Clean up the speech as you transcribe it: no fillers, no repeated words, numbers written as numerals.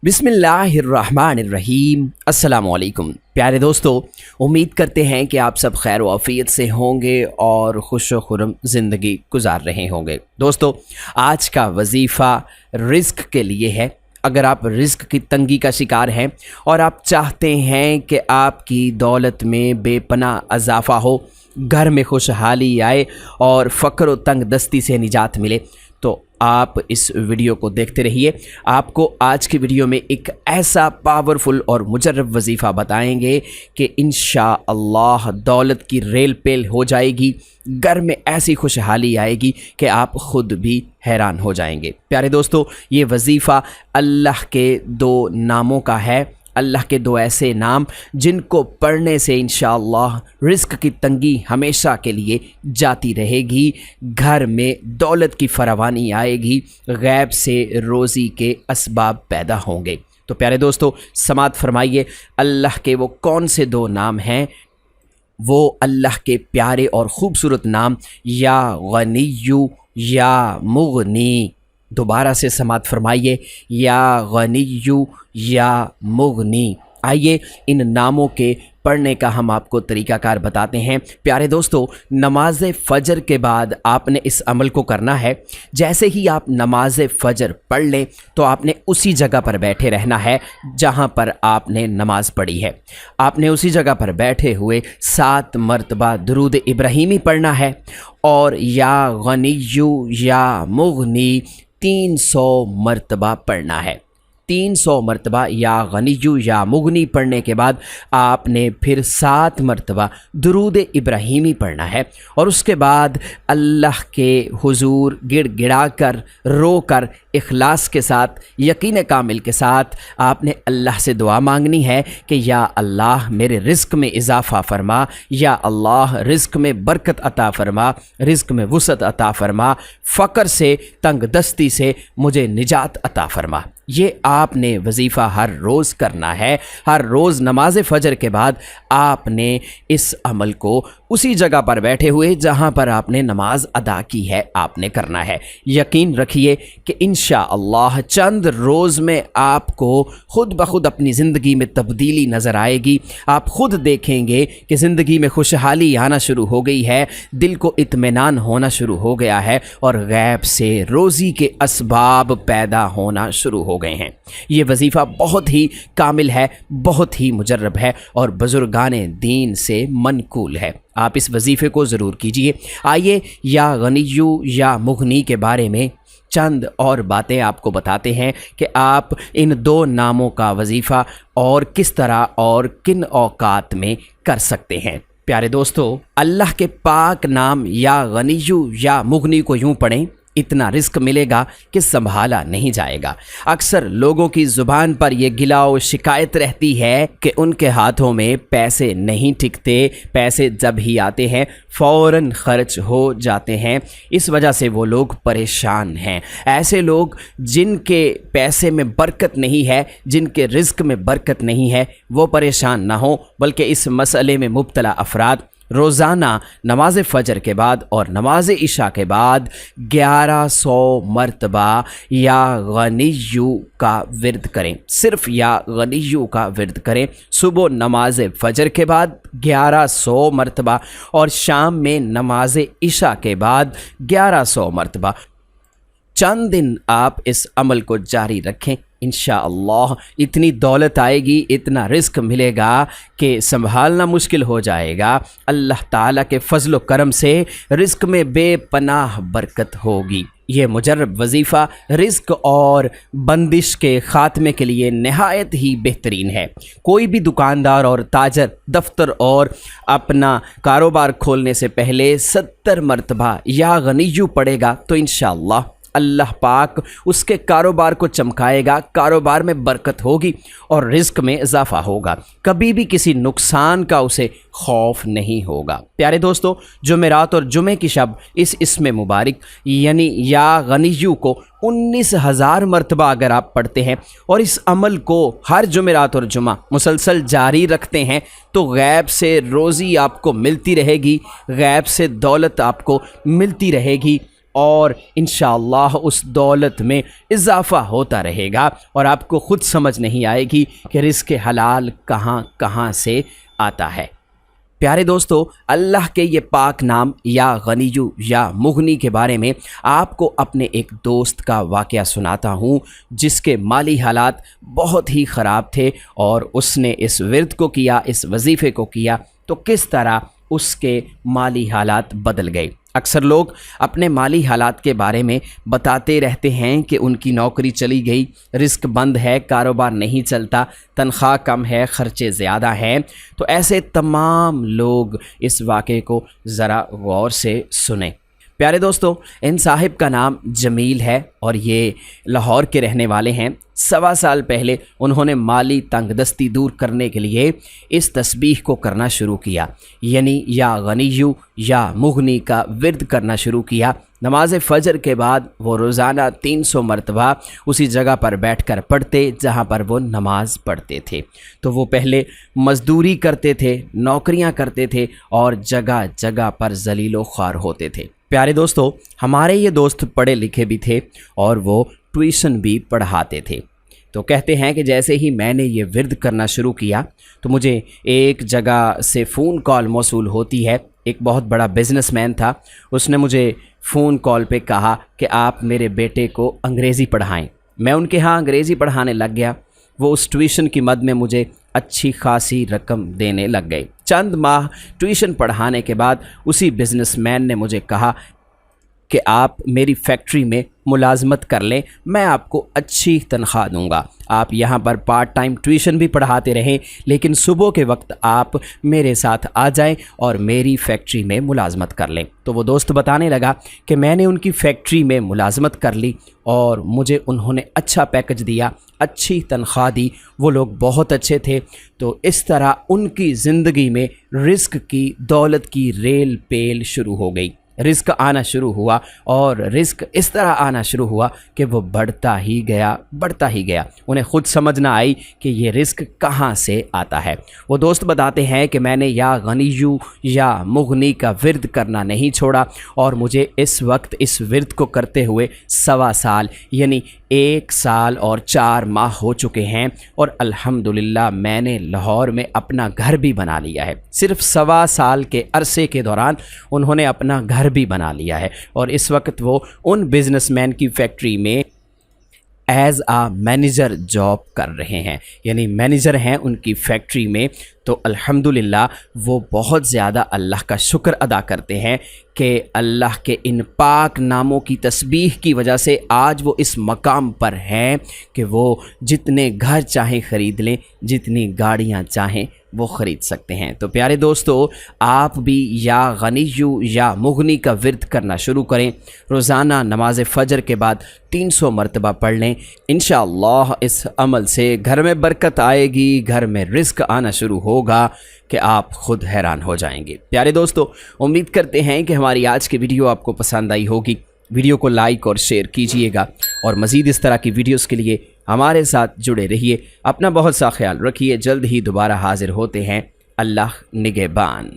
बिस्मिल्लाहिर्रहमानिर्रहीम। अस्सलामु अलैकुम प्यारे दोस्तों, उम्मीद करते हैं कि आप सब खैर व आफियत से होंगे और खुश व खुर्रम ज़िंदगी गुजार रहे होंगे। दोस्तों, आज का वजीफ़ा रिज़्क के लिए है। अगर आप रिज़्क की तंगी का शिकार हैं और आप चाहते हैं कि आपकी दौलत में बेपनाह इजाफ़ा हो, घर में खुशहाली आए और फ़क्र व तंग दस्ती से निजात मिले, तो आप इस वीडियो को देखते रहिए। आपको आज की वीडियो में एक ऐसा पावरफुल और मुजर्रब वजीफ़ा बताएंगे कि इंशाअल्लाह दौलत की रेल पेल हो जाएगी, घर में ऐसी खुशहाली आएगी कि आप ख़ुद भी हैरान हो जाएंगे। प्यारे दोस्तों, ये वजीफ़ा अल्लाह के दो नामों का है। अल्लाह के दो ऐसे नाम जिनको पढ़ने से इंशाअल्लाह रिज़्क की तंगी हमेशा के लिए जाती रहेगी, घर में दौलत की फरावानी आएगी, गैब से रोज़ी के असबाब पैदा होंगे। तो प्यारे दोस्तों, समात फरमाइए, अल्लाह के वो कौन से दो नाम हैं? वो अल्लाह के प्यारे और ख़ूबसूरत नाम या गनिय्यु या मुगनी। दोबारा से समात फरमाइए, या गनिय्यु या मुगनी। आइए इन नामों के पढ़ने का हम आपको तरीक़ाकार बताते हैं। प्यारे दोस्तों, नमाज फ़जर के बाद आपने इस अमल को करना है। जैसे ही आप नमाज फ़जर पढ़ लें तो आपने उसी जगह पर बैठे रहना है जहां पर आपने नमाज़ पढ़ी है। आपने उसी जगह पर बैठे हुए 7 मरतबा दुरूद इब्राहीमी पढ़ना है और या गनिय्यु या मुगनी 300 मरतबा पढ़ना है। 300 मरतबा या गनिय्यु या मुगनी पढ़ने के बाद आपने फिर 7 मरतबा दुरूद इब्राहीमी पढ़ना है और उसके बाद अल्लाह के हुजूर गिड़गिड़ा कर, रो कर, इखलास के साथ, यकीन कामिल के साथ आपने अल्लाह से दुआ मांगनी है कि या अल्लाह मेरे रिज़्क में इजाफ़ा फ़रमा, या अल्लाह रिज़्क में बरकत अता फ़रमा, रिज़्क में वुसअत अता फ़रमा, फ़क्र से, तंग दस्ती से मुझे निजात अता फ़रमा। ये आपने वजीफ़ा हर रोज़ करना है। हर रोज़ नमाज फ़जर के बाद आपने इस अमल को उसी जगह पर बैठे हुए जहाँ पर आपने नमाज अदा की है आपने करना है। यकीन रखिए कि इंशाअल्लाह चंद रोज़ में आपको ख़ुद ब खुद अपनी ज़िंदगी में तब्दीली नज़र आएगी। आप ख़ुद देखेंगे कि ज़िंदगी में खुशहाली आना शुरू हो गई है, दिल को इत्मीनान होना शुरू हो गया है और गैब से रोज़ी के असबाब पैदा होना शुरू हो गए हैं। ये वजीफ़ा बहुत ही कामिल है, बहुत ही मुजर्रब है और बुज़ुर्गाने दीन से मनकूल है। आप इस वजीफ़े को ज़रूर कीजिए। आइए या गनिय्यु या मुगनी के बारे में चंद और बातें आपको बताते हैं कि आप इन दो नामों का वजीफ़ा और किस तरह और किन औकात में कर सकते हैं। प्यारे दोस्तों, अल्लाह के पाक नाम या गनिय्यु या मुगनी को यूँ पढ़ें, इतना रिस्क मिलेगा कि संभाला नहीं जाएगा। अक्सर लोगों की ज़ुबान पर यह गिला और शिकायत रहती है कि उनके हाथों में पैसे नहीं टिकते, पैसे जब ही आते हैं फ़ौरन खर्च हो जाते हैं। इस वजह से वो लोग परेशान हैं। ऐसे लोग जिनके पैसे में बरकत नहीं है, जिनके रिज़्क में बरकत नहीं है, वो परेशान ना हो, बल्कि इस मसले में मुब्तला अफराद रोज़ाना नमाज फ़जर के बाद और नमाज इशा के बाद 1100 मरतबा या गनिय्यु का विर्द करें। सिर्फ़ या गनिय्यु का विर्द करें। सुबह नमाज फ़जर के बाद 1100 मरतबा और शाम में नमाज इशा के बाद 1100 मरतबा। चंद दिन आप इस अमल को जारी रखें, इंशाअल्लाह इतनी दौलत आएगी, इतना रिस्क मिलेगा कि संभालना मुश्किल हो जाएगा। अल्लाह ताला के फ़ज़ल व करम से रिस्क में बेपनाह बरकत होगी। ये मुजर्रब वजीफ़ा रिस्क और बंदिश के ख़ात्मे के लिए नहायत ही बेहतरीन है। कोई भी दुकानदार और ताजर दफ्तर और अपना कारोबार खोलने से पहले 70 मरतबा या गनिय्यु पढ़ेगा तो इंशाअल्लाह अल्लाह पाक उसके कारोबार को चमकाएगा, कारोबार में बरकत होगी और रिज़्क में इजाफ़ा होगा। कभी भी किसी नुकसान का उसे खौफ नहीं होगा। प्यारे दोस्तों, जुमेरात और जुमे की शब इस इसमें मुबारक यानी या गनिय्यु को 19,000 मरतबा अगर आप पढ़ते हैं और इस अमल को हर जुमेरात और जुमा मुसलसल जारी रखते हैं तो गैब से रोज़ी आपको मिलती रहेगी, गैब से दौलत आपको मिलती रहेगी اور انشاءاللہ اس دولت میں اضافہ ہوتا رہے گا اور آپ کو خود سمجھ نہیں آئے گی کہ رزق حلال کہاں کہاں سے آتا ہے۔ پیارے دوستو، اللہ کے یہ پاک نام یا غنیو یا مغنی کے بارے میں آپ کو اپنے ایک دوست کا واقعہ سناتا ہوں، جس کے مالی حالات بہت ہی خراب تھے اور اس نے اس ورد کو کیا، اس وظیفے کو کیا تو کس طرح اس کے مالی حالات بدل گئے۔ اکثر لوگ اپنے مالی حالات کے بارے میں بتاتے رہتے ہیں کہ ان کی نوکری چلی گئی، رزق بند ہے، کاروبار نہیں چلتا، تنخواہ کم ہے، خرچے زیادہ ہیں۔ تو ایسے تمام لوگ اس واقعے کو ذرا غور سے سنیں۔ پیارے دوستو، ان صاحب کا نام جمیل ہے اور یہ لاہور کے رہنے والے ہیں۔ 1.25 سال پہلے انہوں نے مالی تنگ دستی دور کرنے کے لیے اس تسبیح کو کرنا شروع کیا، یعنی یا غنیو یا مغنی کا ورد کرنا شروع کیا۔ نماز فجر کے بعد وہ روزانہ 300 مرتبہ اسی جگہ پر بیٹھ کر پڑھتے جہاں پر وہ نماز پڑھتے تھے۔ تو وہ پہلے مزدوری کرتے تھے، نوکریاں کرتے تھے اور جگہ جگہ پر ذلیل و خوار ہوتے تھے۔ پیارے دوستو، ہمارے یہ دوست پڑھے لکھے بھی تھے اور وہ ٹیوشن بھی پڑھاتے تھے۔ تو کہتے ہیں کہ جیسے ہی میں نے یہ ورد کرنا شروع کیا تو مجھے ایک جگہ سے فون کال موصول ہوتی ہے۔ ایک بہت بڑا بزنس مین تھا، اس نے مجھے فون کال پہ کہا کہ آپ میرے بیٹے کو انگریزی پڑھائیں۔ میں ان کے ہاں انگریزی پڑھانے لگ گیا۔ وہ اس ٹیوشن کی مد میں مجھے اچھی خاصی رقم دینے لگ گئے۔ چند ماہ ٹیوشن پڑھانے کے بعد اسی بزنس مین نے مجھے کہا کہ آپ میری فیکٹری میں ملازمت کر لیں، میں آپ کو اچھی تنخواہ دوں گا۔ آپ یہاں پر پارٹ ٹائم ٹیوشن بھی پڑھاتے رہیں، لیکن صبح کے وقت آپ میرے ساتھ آ جائیں اور میری فیکٹری میں ملازمت کر لیں۔ تو وہ دوست بتانے لگا کہ میں نے ان کی فیکٹری میں ملازمت کر لی اور مجھے انہوں نے اچھا پیکج دیا، اچھی تنخواہ دی، وہ لوگ بہت اچھے تھے۔ تو اس طرح ان کی زندگی میں رزق کی، دولت کی ریل پیل شروع ہو گئی۔ رزق آنا شروع ہوا اور رزق اس طرح آنا شروع ہوا کہ وہ بڑھتا ہی گیا، بڑھتا ہی گیا۔ انہیں خود سمجھ نہ آئی کہ یہ رزق کہاں سے آتا ہے۔ وہ دوست بتاتے ہیں کہ میں نے یا غنیو یا مغنی کا ورد کرنا نہیں چھوڑا اور مجھے اس وقت اس ورد کو کرتے ہوئے 1.25 سال یعنی 1 سال اور 4 ماہ ہو چکے ہیں، اور الحمدللہ میں نے لاہور میں اپنا گھر بھی بنا لیا ہے۔ صرف 1.25 سال کے عرصے کے دوران انہوں نے اپنا گھر بھی بنا لیا ہے اور اس وقت وہ ان بزنس مین کی فیکٹری میں ایز آ مینیجر جاب کر رہے ہیں، یعنی مینیجر ہیں ان کی فیکٹری میں۔ تو الحمدللہ وہ بہت زیادہ اللہ کا شکر ادا کرتے ہیں کہ اللہ کے ان پاک ناموں کی تسبیح کی وجہ سے آج وہ اس مقام پر ہیں کہ وہ جتنے گھر چاہیں خرید لیں، جتنی گاڑیاں چاہیں وہ خرید سکتے ہیں۔ تو پیارے دوستو، آپ بھی یا غنیو یا مغنی کا ورد کرنا شروع کریں۔ روزانہ نماز فجر کے بعد 300 مرتبہ پڑھ لیں۔ انشاءاللہ اس عمل سے گھر میں برکت آئے گی، گھر میں رزق آنا شروع ہوگا کہ آپ خود حیران ہو جائیں گے۔ پیارے دوستو، امید کرتے ہیں کہ ہماری آج کی ویڈیو آپ کو پسند آئی ہوگی۔ ویڈیو کو لائک اور شیئر کیجئے گا اور مزید اس طرح کی ویڈیوز کے لیے ہمارے ساتھ جڑے رہیے۔ اپنا بہت سا خیال رکھیے، جلد ہی دوبارہ حاضر ہوتے ہیں۔ اللہ نگہبان۔